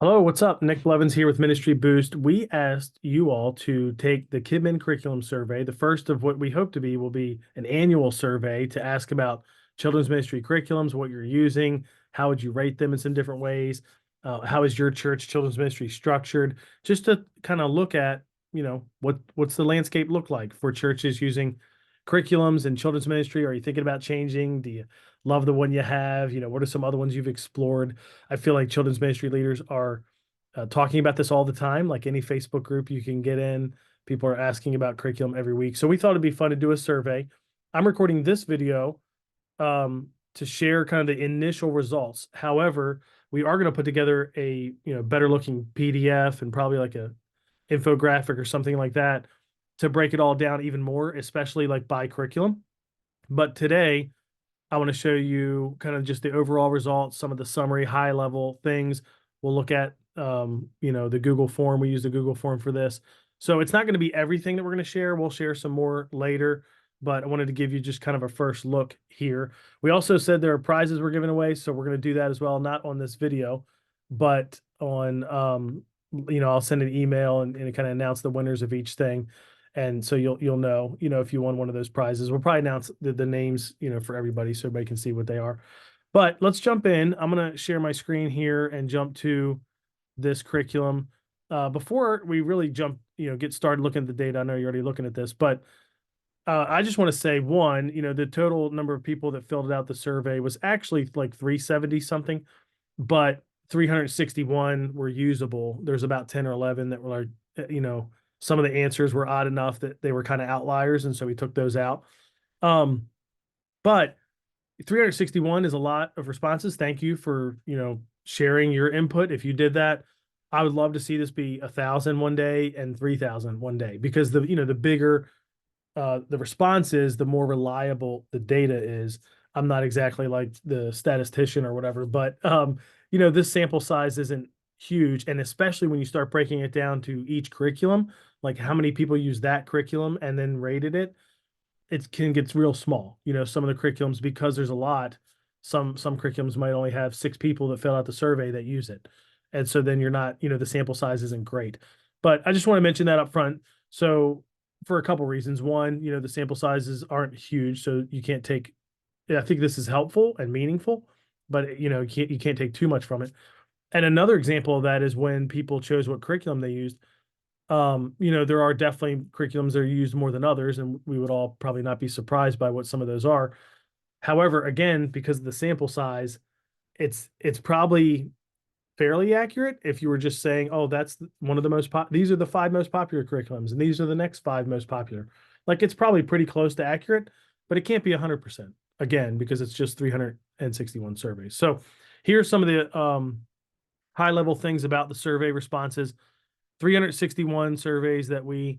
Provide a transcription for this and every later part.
Hello, what's up? Nick Blevins here with Ministry Boost. We asked you all to take the Kidmin Curriculum Survey. The first of what we hope to be will be an annual survey to ask about children's ministry curriculums, what you're using, how would you rate them in some different ways, how is your church children's ministry structured, just to kind of look at, what's the landscape look like for churches using curriculums and children's ministry. Are you thinking about changing? Do you love the one you have? What are some other ones you've explored? I feel like children's ministry leaders are talking about this all the time. Like any Facebook group you can get in, people are asking about curriculum every week. So we thought it'd be fun to do a survey. I'm recording this video to share kind of the initial results. However, we are going to put together a better looking PDF and probably like a infographic or something like that to break it all down even more, especially like by curriculum. But today, I want to show you kind of just the overall results, some of the summary, high level things. We'll look at, the Google form. We use the Google form for this. So it's not going to be everything that we're going to share. We'll share some more later, but I wanted to give you just kind of a first look here. We also said there are prizes we're giving away, so we're going to do that as well, not on this video, but on, I'll send an email and kind of announce the winners of each thing. And so you'll know, if you won one of those prizes. We'll probably announce the names, for everybody so everybody can see what they are. But let's jump in. I'm going to share my screen here and jump to this curriculum. Before we really jump, get started looking at the data, I know you're already looking at this, but I just want to say one, the total number of people that filled out the survey was actually like 370 something, but 361 were usable. There's about 10 or 11 that were, some of the answers were odd enough that they were kind of outliers. And so we took those out. Um, but 361 is a lot of responses. Thank you for, sharing your input. If you did that, I would love to see this be 1,000 one day and 3,000 one day, because the bigger the response is, the more reliable the data is. I'm not exactly like the statistician or whatever, but this sample size isn't huge, and especially when you start breaking it down to each curriculum, like how many people use that curriculum and then rated it, it can get real small. Some of the curriculums, because there's a lot, some curriculums might only have 6 people that fill out the survey that use it, and so then you're not, the sample size isn't great. But I just want to mention that up front. So for a couple reasons. One, the sample sizes aren't huge, so you can't take. Yeah, I think this is helpful and meaningful, but you can't take too much from it. And another example of that is when people chose what curriculum they used. There are definitely curriculums that are used more than others, and we would all probably not be surprised by what some of those are. However, again, because of the sample size, it's probably fairly accurate if you were just saying, oh, that's one of the these are the 5 most popular curriculums, and these are the next 5 most popular. Like, it's probably pretty close to accurate, but it can't be 100%, again, because it's just 361 surveys. So here's some of the high level things about the survey responses. 361 surveys that we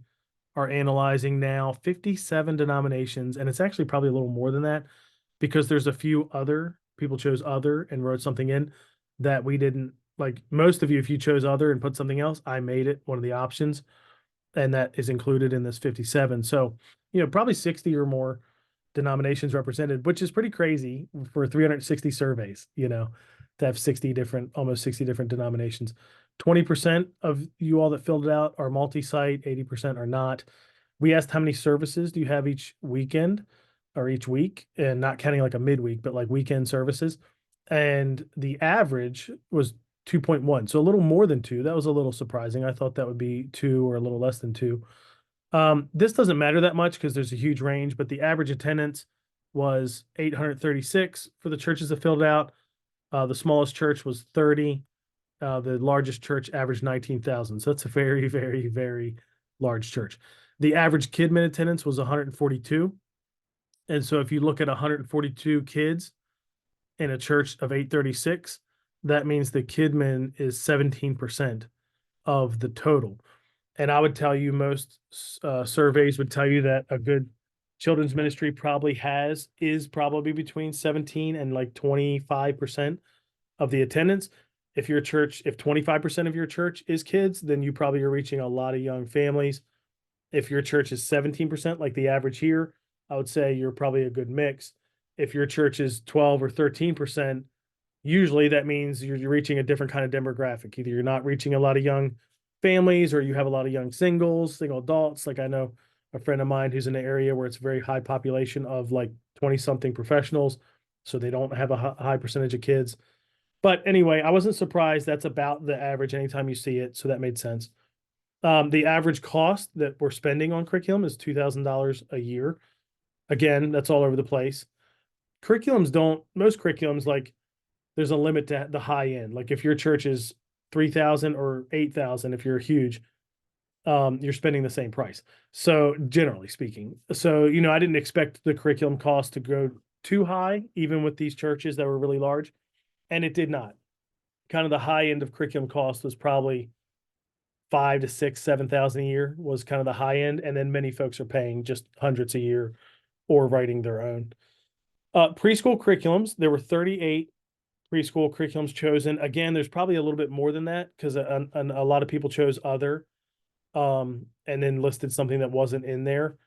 are analyzing now, 57 denominations, and it's actually probably a little more than that, because there's a few other people chose other and wrote something in that we didn't. Like most of you, if you chose other and put something else, I made it one of the options, and that is included in this 57. So, probably 60 or more denominations represented, which is pretty crazy for 360 surveys, to have almost 60 different denominations. 20% of you all that filled it out are multi-site, 80% are not. We asked how many services do you have each weekend or each week, and not counting like a midweek, but like weekend services. And the average was 2.1. So a little more than two. That was a little surprising. I thought that would be two or a little less than two. This doesn't matter that much because there's a huge range, but the average attendance was 836 for the churches that filled out. The smallest church was 30. The largest church averaged 19,000. So that's a very, very, very large church. The average Kidmin attendance was 142. And so if you look at 142 kids in a church of 836, that means the Kidmin is 17% of the total. And I would tell you, most surveys would tell you that a good children's ministry is probably between 17 and like 25% of the attendance. If 25% of your church is kids, then you probably are reaching a lot of young families. If your church is 17%, like the average here, I would say you're probably a good mix. If your church is 12 or 13%, Usually that means you're reaching a different kind of demographic. Either you're not reaching a lot of young families or you have a lot of young singles, single adults. Like I know a friend of mine who's in an area where it's a very high population of like 20 something professionals. So they don't have a high percentage of kids. But anyway, I wasn't surprised. That's about the average anytime you see it. So that made sense. The average cost that we're spending on curriculum is $2,000 a year. Again, that's all over the place. Most curriculums, like there's a limit to the high end. Like if your church is 3,000 or 8,000, if you're huge, you're spending the same price. So generally speaking, I didn't expect the curriculum cost to go too high, even with these churches that were really large, and it did not. Kind of the high end of curriculum cost was probably 5 to 6, 7,000 a year was kind of the high end, and then many folks are paying just hundreds a year or writing their own. Preschool curriculums, there were 38 preschool curriculums chosen. Again, there's probably a little bit more than that because a lot of people chose other and then listed something that wasn't in there.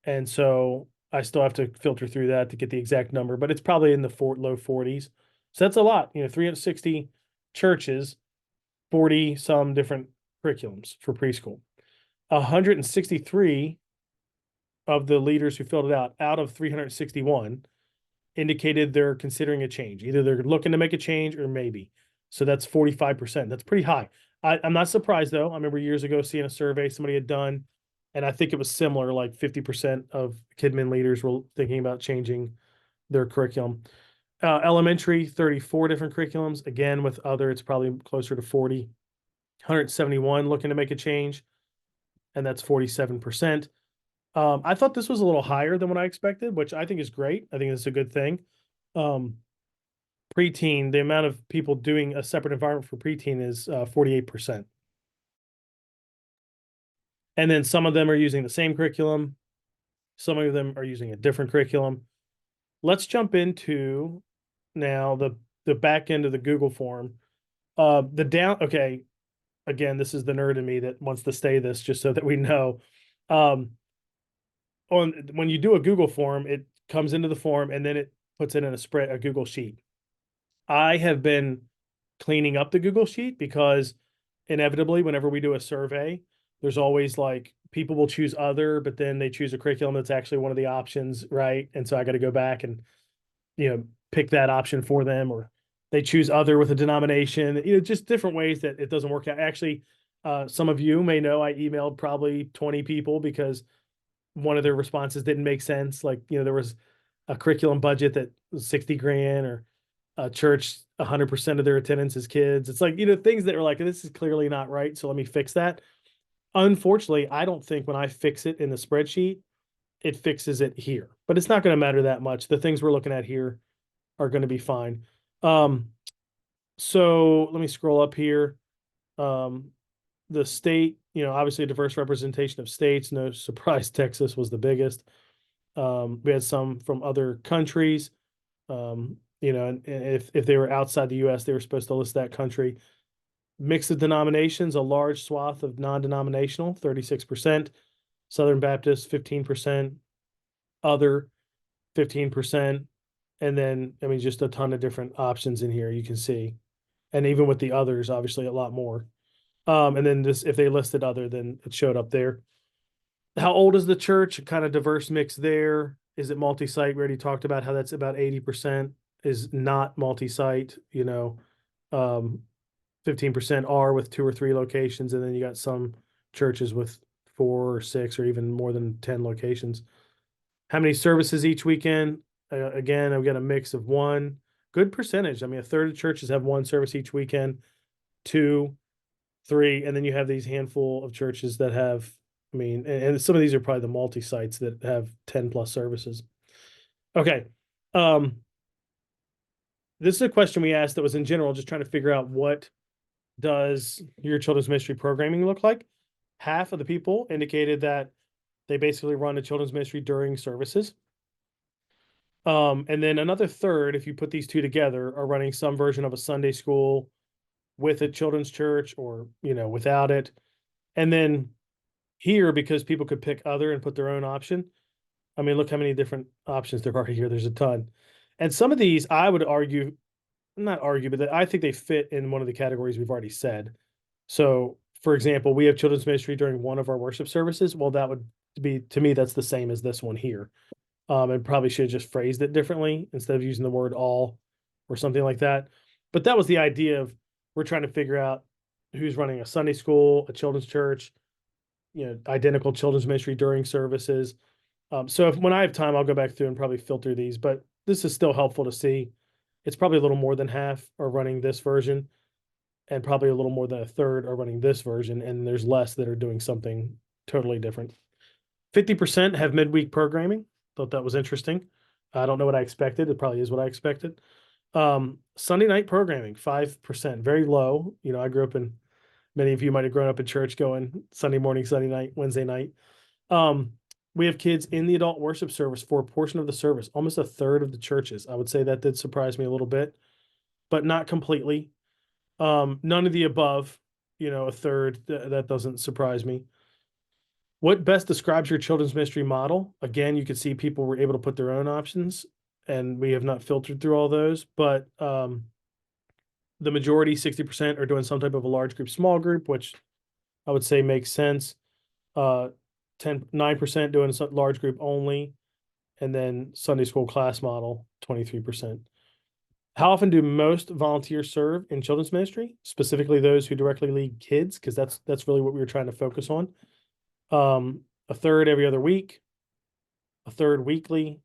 And so I still have to filter through that to get the exact number, but it's probably in the low 40s. So that's a lot, 360 churches, 40 some different curriculums for preschool. 163 of the leaders who filled it out of 361 indicated they're considering a change. Either they're looking to make a change or maybe. So that's 45%. That's pretty high. I'm not surprised though. I remember years ago seeing a survey somebody had done, and I think it was similar, like 50% of Kidmin leaders were thinking about changing their curriculum. Elementary, 34 different curriculums. Again, with other, it's probably closer to 40. 171 looking to make a change, and that's 47%. I thought this was a little higher than what I expected, which I think is great. I think it's a good thing. Preteen, the amount of people doing a separate environment for preteen is 48%. And then some of them are using the same curriculum. Some of them are using a different curriculum. Let's jump into now the back end of the Google form. Okay, again, this is the nerd in me that wants to say this just so that we know. When you do a Google form, it comes into the form and then it puts it in a Google sheet. I have been cleaning up the Google sheet because inevitably, whenever we do a survey, there's always like people will choose other, but then they choose a curriculum that's actually one of the options, right? And so I got to go back and pick that option for them, or they choose other with a denomination, just different ways that it doesn't work out. Actually, some of you may know I emailed probably 20 people because one of their responses didn't make sense. Like, there was a curriculum budget that was 60 grand, or a church, 100% of their attendance is kids. It's like, things that are like, this is clearly not right. So let me fix that. Unfortunately, I don't think when I fix it in the spreadsheet, it fixes it here, but it's not going to matter that much. The things we're looking at here are going to be fine. So let me scroll up here. The state, obviously a diverse representation of states. No surprise, Texas was the biggest. We had some from other countries. And if they were outside the U.S., they were supposed to list that country. Mix of denominations, a large swath of non-denominational, 36%. Southern Baptist, 15%. Other, 15%. And then, just a ton of different options in here you can see. And even with the others, obviously a lot more. And then if they listed other, then it showed up there. How old is the church? Kind of diverse mix there. Is it multi-site? We already talked about how that's about 80% is not multi-site, 15% are with 2 or 3 locations. And then you got some churches with 4 or 6 or even more than 10 locations. How many services each weekend? Again, I've got a mix of 1. Good percentage. A third of churches have 1 service each weekend, 2, 3, and then you have these handful of churches that have, and some of these are probably the multi-sites that have 10 plus services. Okay. This is a question we asked that was in general, just trying to figure out what does your children's ministry programming look like. Half of the people indicated that they basically run a children's ministry during services. And then another third, if you put these two together, are running some version of a Sunday school with a children's church or, without it. And then here, because people could pick other and put their own option. Look how many different options there are here. There's a ton. And some of these, I would argue, not argue, but I think they fit in one of the categories we've already said. So, for example, we have children's ministry during one of our worship services. Well, that would be, to me, that's the same as this one here. And probably should have just phrased it differently instead of using the word all or something like that. But that was the idea of, we're trying to figure out who's running a Sunday school, a children's church, identical children's ministry during services. So when I have time, I'll go back through and probably filter these, but this is still helpful to see. It's probably a little more than half are running this version, and probably a little more than a third are running this version, and there's less that are doing something totally different. 50% have midweek programming. Thought that was interesting. I don't know what I expected. It probably is what I expected. Sunday night programming, 5%, very low. I grew up in, many of you might have grown up in church going Sunday morning, Sunday night, Wednesday night. We have kids in the adult worship service for a portion of the service, almost a third of the churches. I would say that did surprise me a little bit, but not completely. None of the above, a third, that doesn't surprise me. What best describes your children's ministry model? Again, you could see people were able to put their own options, and we have not filtered through all those, but the majority, 60%, are doing some type of a large group, small group, which I would say makes sense. 9% doing a large group only, and then Sunday school class model, 23%. How often do most volunteers serve in children's ministry, specifically those who directly lead kids? Because that's really what we were trying to focus on. A third every other week, a third weekly,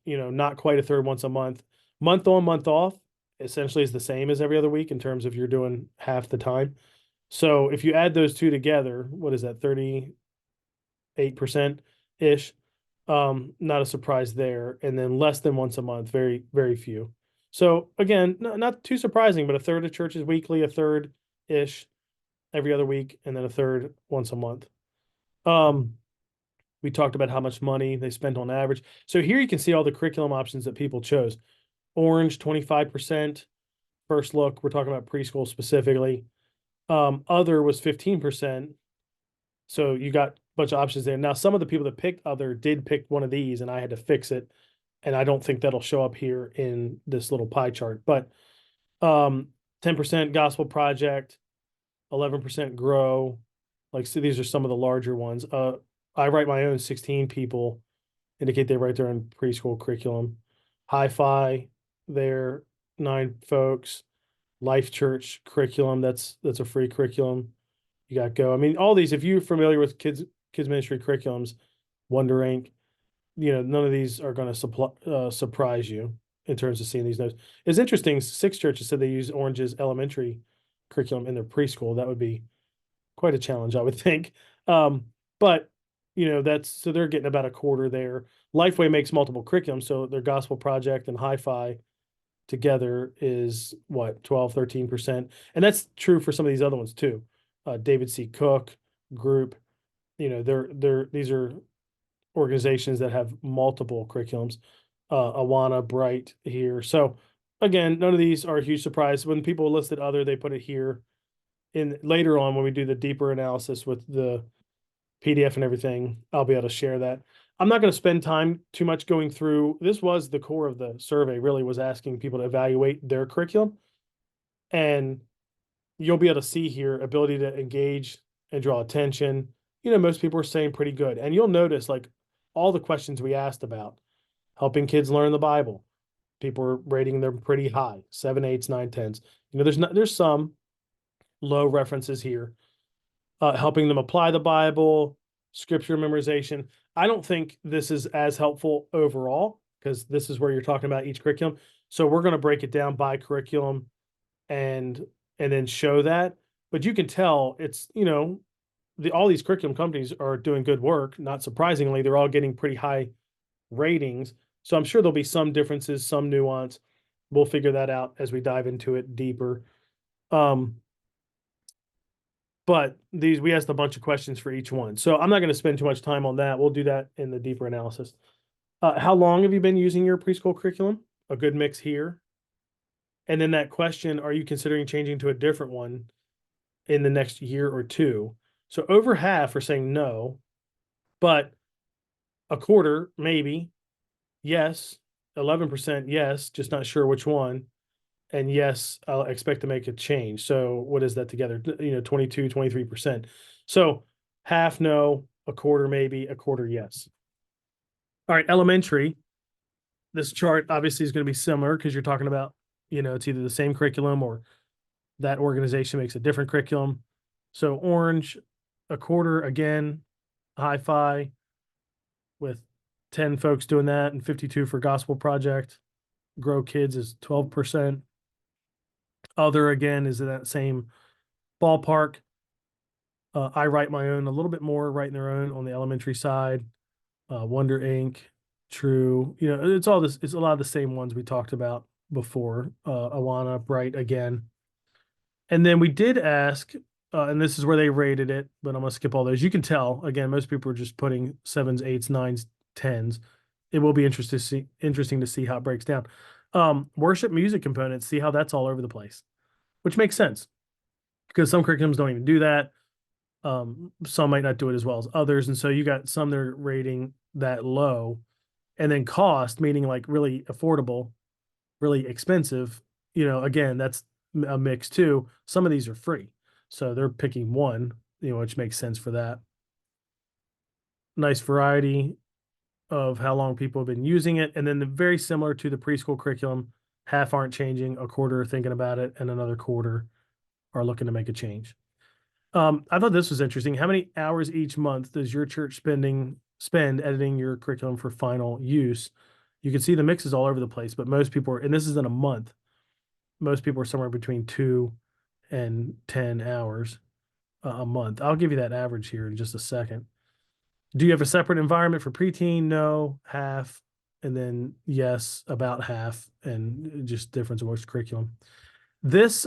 not quite a third once a month. Month on, month off, essentially is the same as every other week in terms of you're doing half the time. So if you add those two together, what is that, 38%-ish? Not a surprise there. And then less than once a month, very, very few. So again, not too surprising, but a third of churches weekly, a third-ish every other week, and then a third once a month. We talked about how much money they spent on average. So here you can see all the curriculum options that people chose. Orange, 25%. First look, we're talking about preschool specifically. Other was 15%. So you got a bunch of options there. Now, some of the people that picked other did pick one of these, and I had to fix it. And I don't think that'll show up here in this little pie chart. But 10% Gospel Project, 11% Grow. So these are some of the larger ones. I write my own, 16 people indicate they write their own preschool curriculum. Hi-Fi, there, 9 folks. Life Church curriculum, that's a free curriculum. You got Go. I mean, all these, if you're familiar with kids ministry curriculums, Wonder Inc., none of these are going to surprise you in terms of seeing these notes. It's interesting, 6 churches said they use Orange's elementary curriculum in their preschool. That would be quite a challenge, I would think. But so they're getting about a quarter there. Lifeway makes multiple curriculums, so their Gospel Project and Hi-Fi together is what, 12, 13%. And that's true for some of these other ones too. David C. Cook Group, these are organizations that have multiple curriculums. Awana, Bright here. So again, none of these are a huge surprise. When people listed other, they put it here. In later on, when we do the deeper analysis with the PDF and everything, I'll be able to share that. I'm not going to spend time too much going through. This was the core of the survey, really, was asking people to evaluate their curriculum. And you'll be able to see here ability to engage and draw attention. Most people are saying pretty good. And you'll notice all the questions we asked about helping kids learn the Bible, people are rating them pretty high, 7, 8s, 9, 10s. There's some low references here. Helping them apply the Bible, scripture memorization. I don't think this is as helpful overall, because this is where you're talking about each curriculum. So we're going to break it down by curriculum and then show that. But you can tell it's, all these curriculum companies are doing good work. Not surprisingly, they're all getting pretty high ratings. So I'm sure there'll be some differences, some nuance. We'll figure that out as we dive into it deeper. But we asked a bunch of questions for each one. So I'm not going to spend too much time on that. We'll do that in the deeper analysis. How long have you been using your preschool curriculum? A good mix here. And then that question, are you considering changing to a different one in the next year or two? So over half are saying no, but a quarter, maybe, yes, 11% yes, just not sure which one. and yes, I'll expect to make a change. So what is that together? 22, 23%. So half no, a quarter maybe, a quarter yes. All right, elementary. This chart obviously is going to be similar because you're talking about, it's either the same curriculum or that organization makes a different curriculum. So orange, a quarter again, hi-fi with 10 folks doing that and 52 for gospel project. Grow Kids is 12%. Other again is in that same ballpark. I write my own a little bit more, writing their own on the elementary side. Wonder Inc., True. It's all this. It's a lot of the same ones we talked about before. Awana, Bright again, and then we did ask, and this is where they rated it, but I'm gonna skip all those. You can tell again, most people are just putting sevens, eights, nines, tens. It will be interesting to see how it breaks down. Worship music components, see how that's all over the place, which makes sense because some curriculums don't even do that. Some might not do it as well as others, and so you got some that are rating that low, and then cost, meaning like really affordable, really expensive. Again, that's a mix too. Some of these are free, so they're picking one, which makes sense for that. Nice variety of how long people have been using it, and then very similar to the preschool curriculum. Half aren't changing, a quarter are thinking about it, and another quarter are looking to make a change. I thought this was interesting. How many hours each month does your church spend editing your curriculum for final use? You can see the mix is all over the place, but most people are, and this is in a month, most people are somewhere between 2 and 10 hours a month. I'll give you that average here in just a second. Do you have a separate environment for preteen? No, half, and then yes, about half, and just difference amongst curriculum. This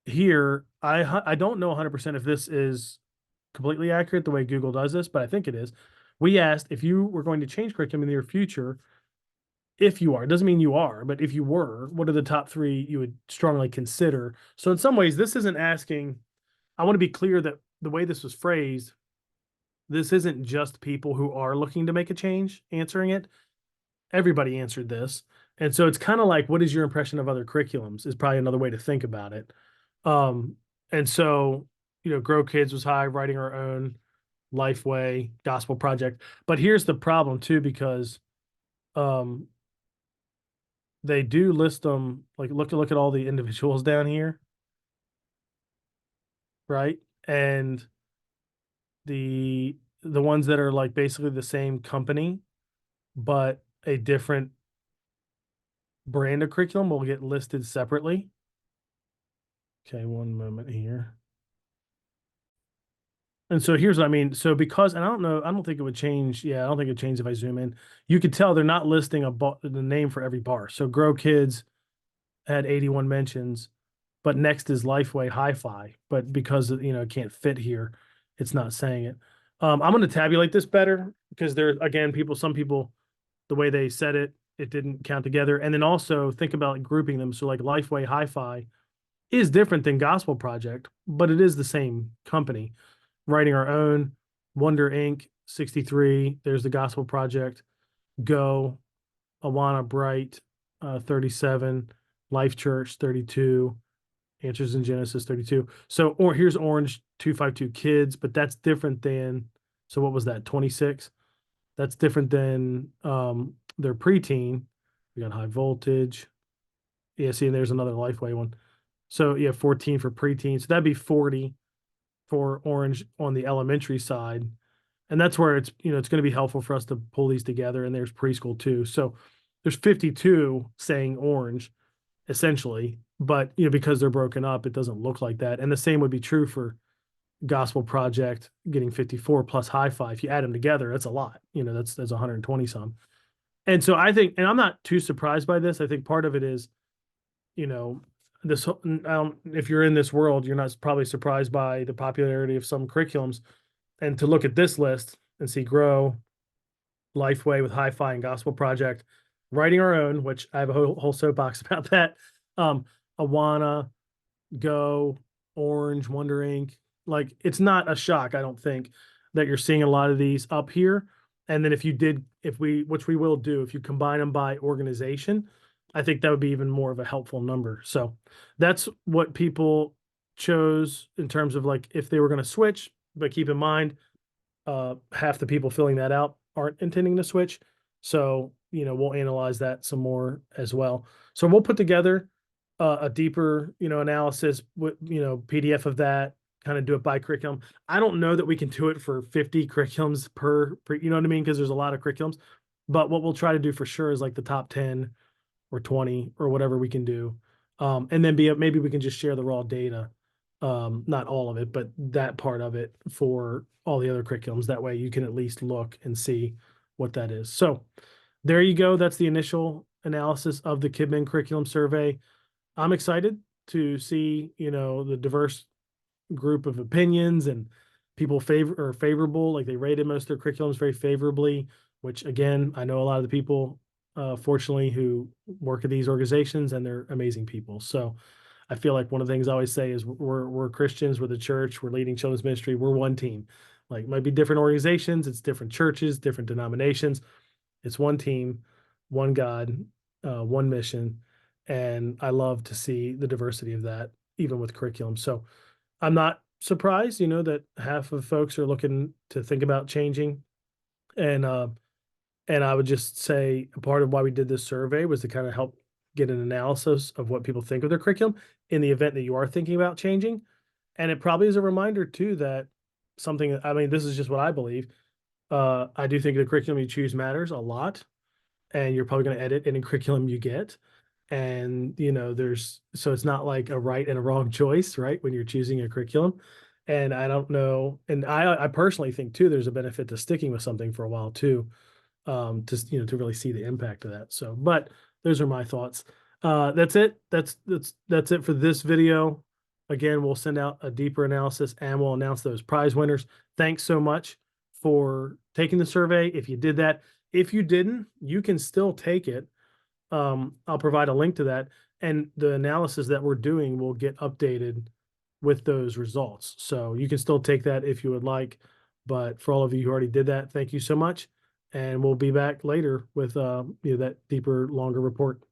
here, I don't know 100% if this is completely accurate the way Google does this, but I think it is. We asked if you were going to change curriculum in the near future. If you are, it doesn't mean you are, but if you were, what are the top three you would strongly consider? So in some ways, this isn't asking. I want to be clear that the way this was phrased, this isn't just people who are looking to make a change answering it. Everybody answered this. And so it's kind of like, what is your impression of other curriculums is probably another way to think about it. And so, Grow Kids was high, writing our own, Lifeway, Gospel Project. But here's the problem too, because um, they do list them, like look at all the individuals down here, right? And the ones that are like basically the same company, but a different brand of curriculum will get listed separately. Okay, one moment here. And so here's what I mean. So because, and I don't think it would change. Yeah, I don't think it would change if I zoom in. You could tell they're not listing the name for every bar. So Grow Kids had 81 mentions, but next is Lifeway Hi-Fi. But because it can't fit here, it's not saying it. I'm going to tabulate this better because some people, the way they said it, it didn't count together. And then also think about grouping them. So like Lifeway Hi-Fi is different than Gospel Project, but it is the same company. Writing our own, Wonder Inc., 63. There's the Gospel Project, Go, Awana Bright, 37, Life Church, 32, Answers in Genesis, 32. So, or here's Orange, 252 Kids, but that's different than, so what was that, 26? That's different than their preteen. We got High Voltage. Yeah, see, and there's another Lifeway one. So, yeah, 14 for preteen. So that'd be 40 for Orange on the elementary side. And that's where it's going to be helpful for us to pull these together. And there's preschool too. So there's 52 saying Orange essentially, but because they're broken up, it doesn't look like that. And the same would be true for Gospel Project getting 54 plus Hi-Fi. If you add them together, that's a lot. That's 120 some. And so I think, and I'm not too surprised by this. I think part of it is, this, if you're in this world, you're not probably surprised by the popularity of some curriculums. And to look at this list and see Grow, Lifeway with Hi-Fi and Gospel Project, writing our own, which I have a whole soapbox about that. Awana, Go, Orange, Wonder Inc. Like it's not a shock, I don't think, that you're seeing a lot of these up here. And then which we will do, if you combine them by organization, I think that would be even more of a helpful number. So that's what people chose in terms of like if they were going to switch, but keep in mind, half the people filling that out aren't intending to switch. So, we'll analyze that some more as well. So we'll put together a deeper, analysis with, PDF of that, kind of do it by curriculum. I don't know that we can do it for 50 curriculums per, you know what I mean? Because there's a lot of curriculums. But what we'll try to do for sure is like the top 10 or 20 or whatever we can do. And then maybe we can just share the raw data. Not all of it, but that part of it for all the other curriculums. That way you can at least look and see what that is. So there you go. That's the initial analysis of the Kidmin Curriculum Survey. I'm excited to see, the diverse group of opinions and people favorable, like they rated most of their curriculums very favorably, which again, I know a lot of the people, fortunately, who work at these organizations, and they're amazing people. So I feel like one of the things I always say is we're Christians, we're the church, we're leading children's ministry, we're one team. Like it might be different organizations, it's different churches, different denominations. It's one team, one God, one mission. And I love to see the diversity of that, even with curriculum. So I'm not surprised, that half of folks are looking to think about changing. And I would just say a part of why we did this survey was to kind of help get an analysis of what people think of their curriculum in the event that you are thinking about changing. And it probably is a reminder too that I mean, this is just what I believe. I do think the curriculum you choose matters a lot, and you're probably going to edit any curriculum you get. And, so it's not like a right and a wrong choice, right? When you're choosing a curriculum. And I don't know. And I personally think too, there's a benefit to sticking with something for a while too, to really see the impact of that. So, but those are my thoughts. That's it. That's it for this video. Again, we'll send out a deeper analysis and we'll announce those prize winners. Thanks so much for taking the survey. If you did that, if you didn't, you can still take it. I'll provide a link to that, and the analysis that we're doing will get updated with those results. So you can still take that if you would like, but for all of you who already did that, thank you so much. And we'll be back later with that deeper, longer report.